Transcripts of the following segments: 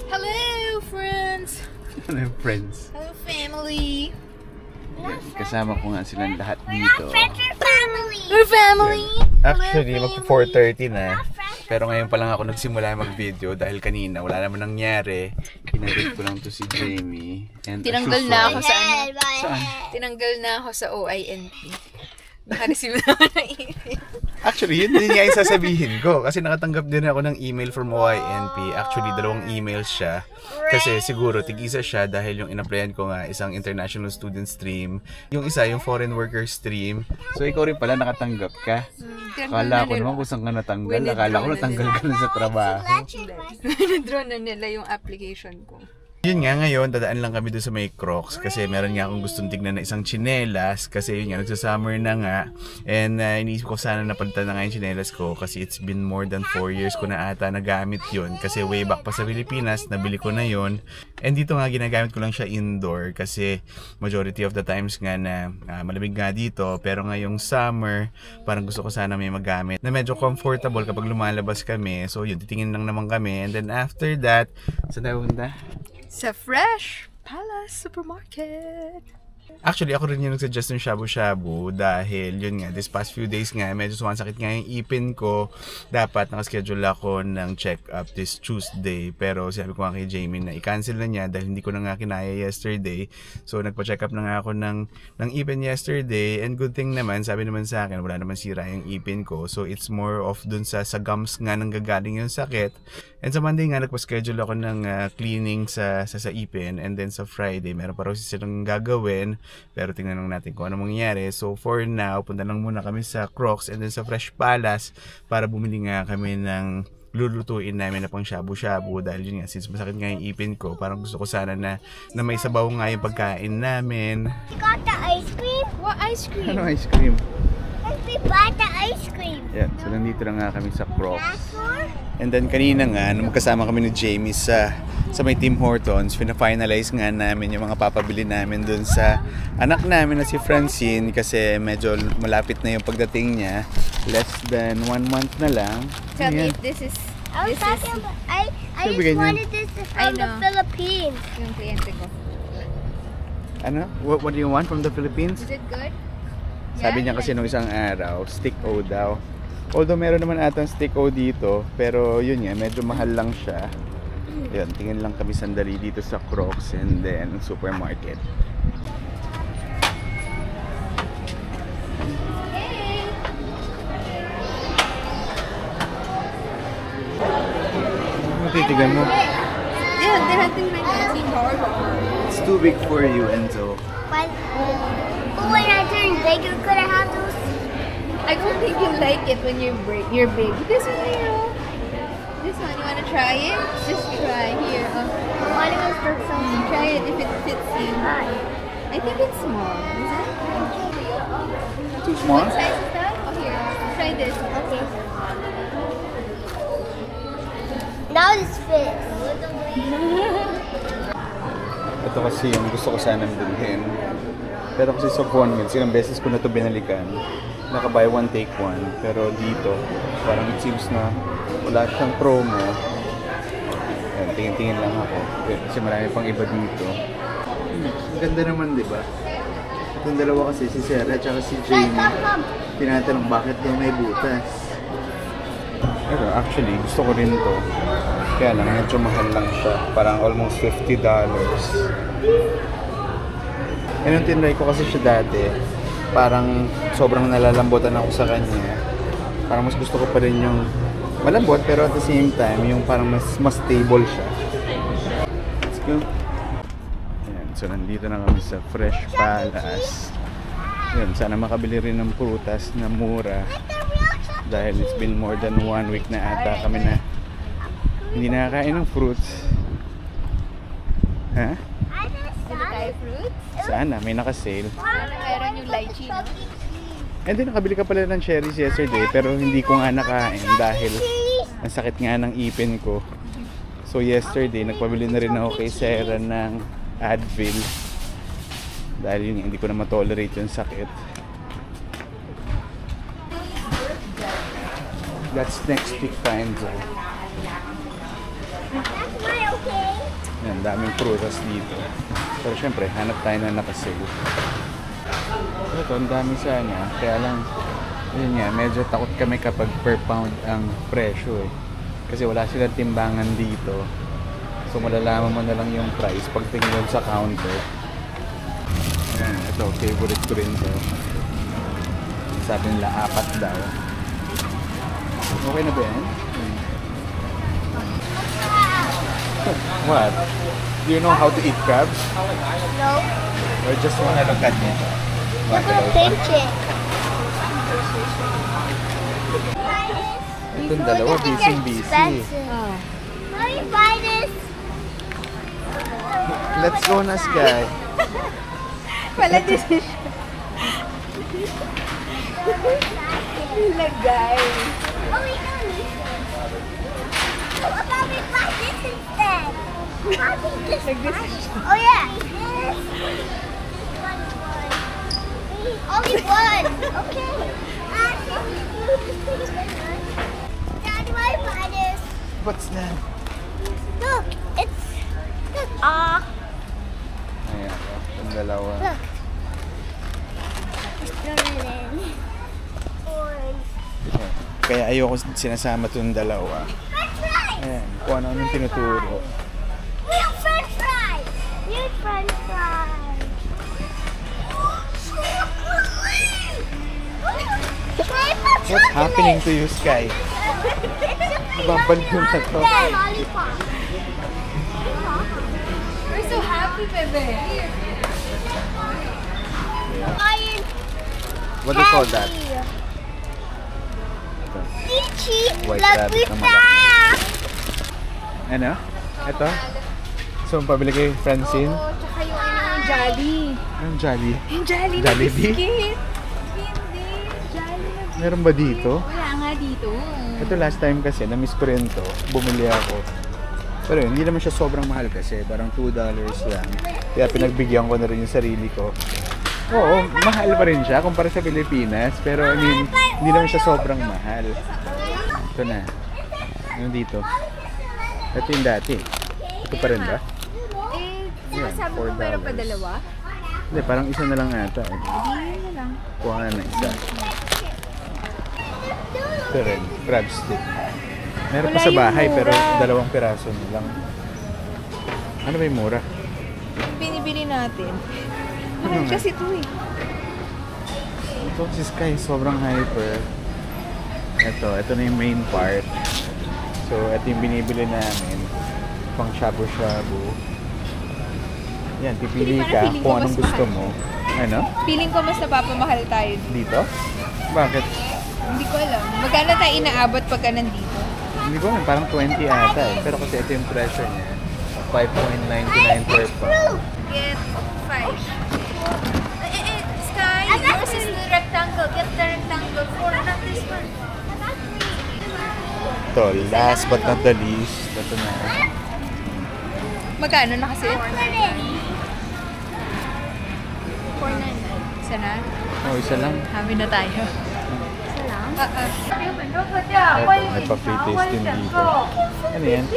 Hello, friends! Hello, friends. Hello, family! Kasama ko nga silang lahat dito. We're family! Actually, mag-4:30 na. Pero ngayon pa lang ako nagsimula mag-video dahil kanina wala naman nangyari. Kinabit ko lang to si Jamie. And Tinanggal na ako sa ano? Saan? Tinanggal na ako sa OINP. Naka-receive na ako ng email. Actually, yun din nga yung sasabihin ko. Kasi nakatanggap din ako ng email from OINP. Actually, 2 emails siya. Kasi siguro, tig-isa siya dahil yung in-applyan ko nga isang international student stream. Yung isa, yung foreign worker stream. So, ikaw rin pala nakatanggap ka. Akala ko naman kung saan ka natanggal. Akala ko natanggal ka na sa trabaho. Withdraw na nila yung application ko. Yun nga ngayon, dadaan lang kami doon sa may Crocs kasi meron nga akong gustong tignan na isang tsinelas kasi yun nga, nagsasummer na nga and iniisip ko sana napalitan na nga yung tsinelas ko kasi it's been more than 4 years ko na ata nagamit yun kasi way back pa sa Pilipinas, nabili ko na yun and dito nga ginagamit ko lang siya indoor kasi majority of the times nga na malamig nga dito pero ngayong summer, parang gusto ko sana may magamit na medyo comfortable kapag lumalabas kami so yun, titingin lang naman kami and then after that, saan tayo punta? Sa Fresh Palace Supermarket. Actually, ako rin yung nagsuggest ng shabu-shabu dahil yun nga, this past few days nga, medyo sumasakit nga yung ipin ko. Dapat nakaschedule ako ng check-up this Tuesday. Pero sabi ko nga kay Jamie na i-cancel na niya dahil hindi ko na nga kinaya yesterday. So, nagpa-check-up na nga ako ng ipin yesterday. And good thing naman, sabi naman sa akin, wala naman sira yung ipin ko. So, it's more of dun sa gums nga nang gagaling yung sakit. And sa Monday nga, nagpa-schedule ako ng cleaning sa ipin. And then sa Friday, meron pa raw silang gagawin. Pero tingnan lang natin kung ano mangyayari. So for now, punta lang muna kami sa Crocs and then sa Fresh Palace para bumili nga kami ng lulutuin namin na pang shabu-shabu dahil yun nga, since masakit nga yung ipin ko, parang gusto ko sana na may sabaw nga yung pagkain namin. You got the ice cream? What ice cream? Ano ice cream? We bought the ice cream. Yan, so nandito lang nga kami sa Crocs. And then kanina nga, nung magkasama kami ni Jamie sa may Tim Hortons, fina-finalize nga namin yung mga papabili namin dun sa anak namin na si Francine kasi medyo malapit na yung pagdating niya. Less than 1 month na lang. Tell me if this is... I just wanted this from the Philippines. Yung kliyente ko. Ano? What do you want from the Philippines? Is it good? Sabi niya kasi nung isang araw, stick O daw. Although meron naman atang stick O dito, pero yun nga, medyo mahal lang siya. Yun, tingin lang kami sandali dito sa Crocs and then supermarket. Ano titigan mo? Yeah, they had things like $18. It's too big for you, Enzo. But when I turn bigger, could I have those? I don't think you like it when you're big. This one, this one, you want to try it? Just try here. Want to go for something? Try it if it fits you. I think it's small. Is it? Too small? What size is that? Oh, here. Try this. Okay. Now this fits. Ito kasi yung gusto ko sanang bilhin. Pero kasi sa Von Mills, ilang beses ko na ito binalikan. Naka-buy one, take one. Pero dito, parang it seems na wala siyang promo. Ayan, tingin-tingin lang ako. Kasi marami pang iba dito. Ang ganda naman, di ba? Itong dalawa kasi, si Sarah at si Jamie, tinatanong bakit yung may butas. Pero actually, gusto ko rin to. Kaya lang, medyo mahal lang siya. Parang almost $50. And yung tinry ko kasi siya dati, parang sobrang nalalambutan ako sa kanya. Parang mas gusto ko pa rin yung malambot, pero at the same time, yung parang mas stable siya. Let's go. Ayan, so nandito na kami sa Fresh Palace. Ayan, sana makabili rin ng prutas na mura. Dahil it's been more than 1 week na ata kami na hindi nakakain ng fruits. Ha? Did tayo fruits? Sana, may naka-sale. Meron yung lychee, no? And then nakabili ka pala ng cherries yesterday pero hindi ko nga nakain dahil ang sakit nga ng ipin ko. So yesterday, nagpabili na rin ako kay Sarah ng Advil. Dahil yun, hindi ko na matolerate yung sakit. That's next week, Enzo. That's Yan, daming prutas dito. Pero syempre, hanap tayo na nakasale. Ito, ang dami sana. Kaya lang, yun nga, medyo takot kami kapag per pound ang presyo eh. Kasi wala silang timbangan dito. So malalaman mo na lang yung price pag tingin sa counter. Ayan, ito, favorite ko rin to. Sabi nila, 4 daw. Okay na ba yan? What? Do you know how to eat crabs? No. Or just wanna look at it? Pinch it. Itong dalawa, busy. Oh. Let me buy this. Let's go na, Sky. Pala decision. Lagay. Oh, we don't need this. What about we buy this instead? I think this one. Oh yeah. This. Only one. Okay. Daddy, why buy this? What's that? Look, it's look. Ayan, itong dalawa. Look. Let's throw it in. Orange. Kaya ayoko sinasama itong dalawa. French fries. Ayan, kung ano-anong tinuturo. We have French fries. You have French fries. What's happening to you, Sky? Babalik mo na to. Lollipop. We're so happy, Bebe. Lion. What do you call that? Lychee. White Look, rabbit we na found. Ano? Ito? So, pabili kay Francine? Oo, tsaka yung Jolly. Anong Jolly? Yung Jolly na Jollibee? biscuit. Hindi, Jolly na Meron ba dito? wala nga dito. Ito last time kasi, na-miss ko rin to. Bumili ako. Pero yun, hindi naman siya sobrang mahal kasi. Parang $2 lang. Kaya pinagbigyan ko na rin yung sarili ko. Oo, mahal pa rin siya kumpara sa Pilipinas. Pero I mean, hindi naman siya sobrang mahal. Ito na. Ano dito? Ito yung dati. Ito pa rin ba? Eh, sabi mo $4. meron pa dalawa? Hindi, parang isa na lang ata. Eh. Hindi na lang. Kuha na isa. Ito rin, crab stick. Meron pa Wala sa yung bahay pero mura. 2 piraso na lang. Ano ba yung mura? Yung binibili natin. Ano Mahal nga? kasi ito eh. Ito si Sky, sobrang hyper. Ito na yung main part. So, ito yung binibili namin. Pang shabu-shabu. Yan, pipili Hindi, ka parang feeling kung ko anong mas gusto mahal. mo. Ano? Feeling ko mas napapamahal tayo. Dito? Bakit? Hindi ko alam. Magkano tayo inaabot pagka nandito? Hindi ko alam, parang 20 ata eh. Pero kasi ito yung presyo niya. 5.99 per pound. Get 5. Sky, yours is the rectangle. Get the rectangle. 4, not this one. Ito, last but not the least. Ito na. Magkano na kasi? 4.99. Isa na? Oh, isa lang. Happy na tayo. Isa lang? Ito, may pa-free tasting dito. Ano yan?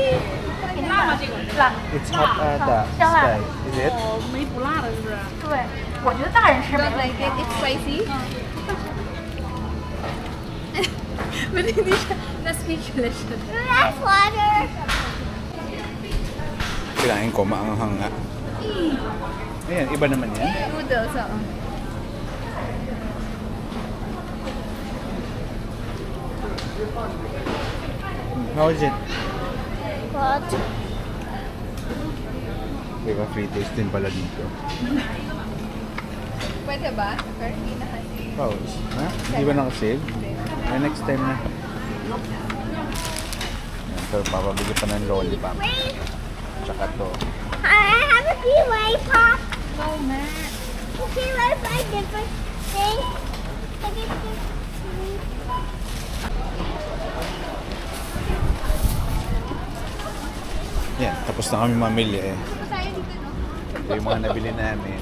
It's hot ata. Sky. Is it? 没不辣的，是不是？对，我觉得大人吃 Don't like it? It's spicy? Ba't hindi siya na-speechless siya? That's water. Kailangan ko maanghang nga. Ayan, iba naman yan. Noodles, oo. How is it? What? May pa-free taste din pala dito. Pwede ba? Pero hindi na kasi. Oh, ha? Hindi ba nakasave? Ay, next time na. Ayan, so, papabili pa ng lollipop. Tsaka to. I have a few lollipop. No, man. Okay, let's buy different things. Yan, tapos na kami mamili eh. Tayo dito, no? Ito yung mga nabili namin.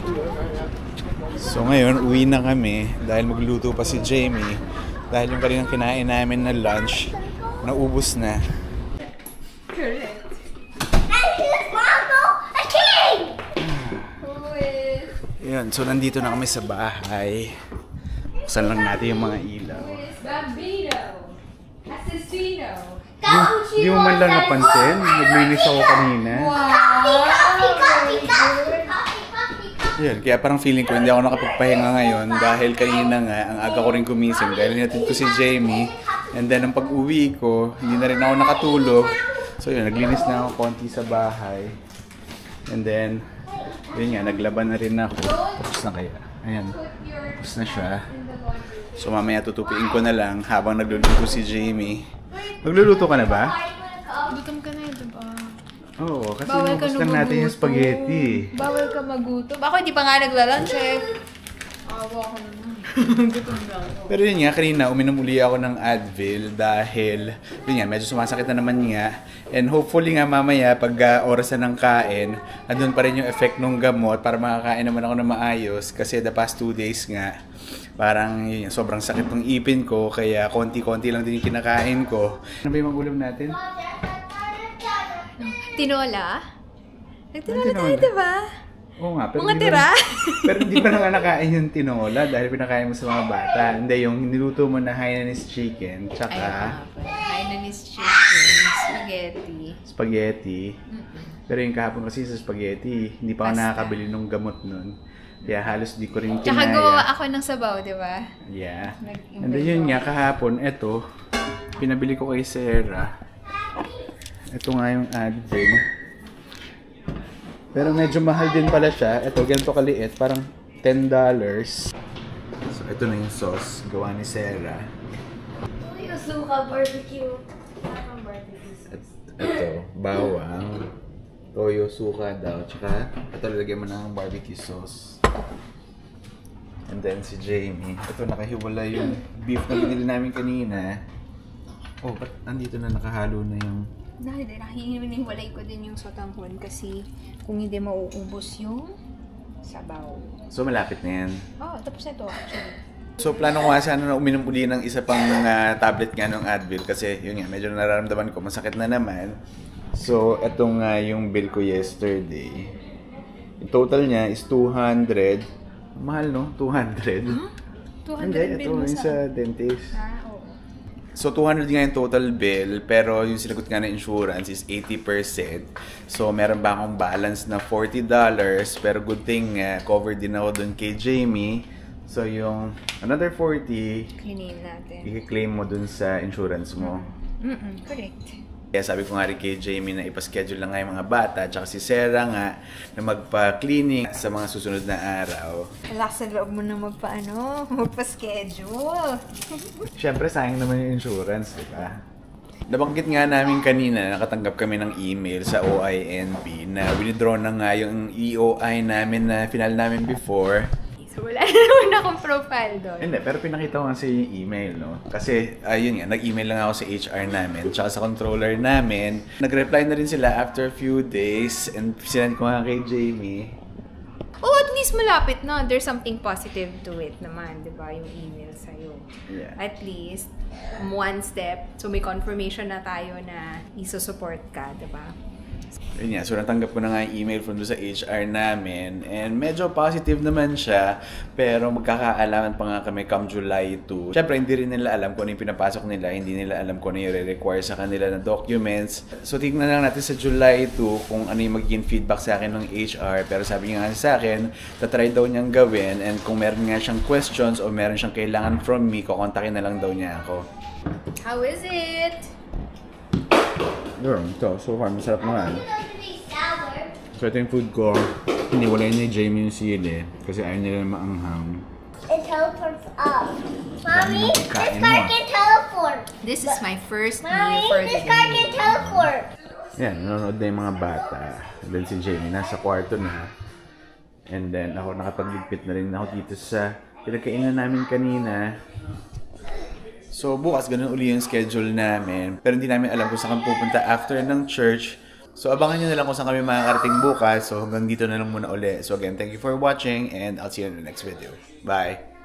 So ngayon, uwi na kami dahil magluto pa si Jamie. Dahil yung kaninang kinain namin na lunch, naubos na. Correct. And his mom Yun, so nandito na kami sa bahay. Buksan lang natin yung mga ilaw. Bambino! Assassino! Hindi mo man lang napansin? Naglinis ako kanina. Yun, kaya parang feeling ko hindi ako nakapagpahinga ngayon dahil kanina nga, ang aga ko rin gumising dahil hinatid ko si Jamie. And then, ang pag-uwi ko, hindi na rin ako nakatulog. So yun, naglinis na ako konti sa bahay. And then, yun nga, naglaban na rin ako. Tapos na kaya. Ayan, tapos na siya. So mamaya tutupiin ko na lang habang nagluluto si Jamie. Magluluto ka na ba? Gutom ka na yun, diba? Oo, kasi Bawal ka nabos lang natin yung spaghetti. Bawal ka magutom. Ako hindi pa nga naglalunch eh. Awa ko naman. Gutom na ako. Pero yun nga, kanina uminom uli ako ng Advil dahil yun nga, medyo sumasakit na naman nga. And hopefully nga mamaya pag orasan ng kain, andun pa rin yung effect ng gamot para makakain naman ako na maayos. Kasi the past 2 days nga, parang yun, sobrang sakit ng ipin ko kaya konti-konti lang din yung kinakain ko. Ano ba yung ulam natin? Tinola? Nagtinola tayo, diba? Oo nga. Pero Mga hindi tira? pero hindi pa nga nakain yung tinola dahil pinakain mo sa mga bata. Hindi, yung niluto mo na Hainanese chicken, tsaka Hainanese chicken, spaghetti. Pero yung kahapon kasi sa spaghetti, hindi pa ako nakakabili ng gamot nun. Kaya halos di ko rin kinaya. Tsaka gawa ako ng sabaw, diba? Yeah. And then yun nga, kahapon, eto, pinabili ko kay Sarah. Ito nga yung Advil. Pero medyo mahal din pala siya. Ito, ganito kaliit. Parang $10. So, ito na yung sauce. Gawa ni Sarah. Yung suka barbecue. Ito, bawang. Toyo, suka daw. Tsaka, ito lalagyan mo ng barbecue sauce. And then si Jamie. Ito, nakahiwala yung beef na binili namin kanina. Oh, ba't nandito na nakahalo na yung... Dahil hiniwalay ko din yung sotanghon kasi kung hindi mauubos yung sabaw. So, malapit na yan. Oh, tapos na ito actually. So, plano ko nga sana na uminom uli ng isa pang tablet nga ng Advil kasi yun nga, medyo nararamdaman ko, masakit na naman. So, ito nga yung bill ko yesterday. Yung total niya is 200. Mahal, no? 200. Huh? 200 Hindi, ito bill mo yung sa dentist. oo. So, 200 nga yung total bill, pero yung sinagot nga ng insurance is 80%. So, meron ba akong balance na $40, pero good thing covered din ako dun kay Jamie. So, yung another 40, Cleanin natin. i-claim mo dun sa insurance mo. Correct. Kaya sabi ko nga rin kay Jamie na ipaschedule lang nga yung mga bata, tsaka si Sarah nga na magpa-cleaning sa mga susunod na araw. Relax sa loob mo na magpa-schedule. Siyempre, sayang naman yung insurance, di ba? Nabanggit nga namin kanina, nakatanggap kami ng email sa OINB na withdraw na nga yung EOI namin na final namin before. So, wala na naman akong profile doon. Hindi, pero pinakita ko nga sa yung email, no? Kasi, ayun nga, nag-email lang ako sa HR namin, tsaka sa controller namin. Nag-reply na rin sila after a few days, and sinend ko nga kay Jamie. Oh, at least malapit na. There's something positive to it naman, di ba? Yung email sa'yo. Yeah. At least, one step. So, may confirmation na tayo na iso-support ka, di ba? Yun nga, so natanggap ko na nga yung email from doon sa HR namin and medyo positive naman siya pero magkakaalaman pa nga kami come July 2. Siyempre, hindi rin nila alam kung ano yung pinapasok nila, hindi nila alam kung ano yung re-require sa kanila na documents. So, tignan lang natin sa July 2 kung ano yung magiging feedback sa akin ng HR pero sabi nga sa akin, tatry daw niyang gawin and kung meron nga siyang questions o meron siyang kailangan from me, kukontakin na lang daw niya ako. How is it? Ito, so far, masarap naman. So, ito yung food ko. Hiniwalay ni Jamie yung sili kasi ayaw nila maanghang. It teleports up. Mommy, this car pagkain mo. can teleport. This is my first meal Mommy, for the this car day. can teleport. Yan, nanonood na yung mga bata. And then si Jamie, nasa kwarto na. And then ako nakapagligpit na rin ako dito sa pinagkainan namin kanina. So bukas ganun uli yung schedule namin. Pero hindi namin alam kung saan kami pupunta after ng church. So abangan nyo na lang kung saan kami makakarating bukas. So hanggang dito na lang muna uli. So again, thank you for watching and I'll see you in the next video. Bye!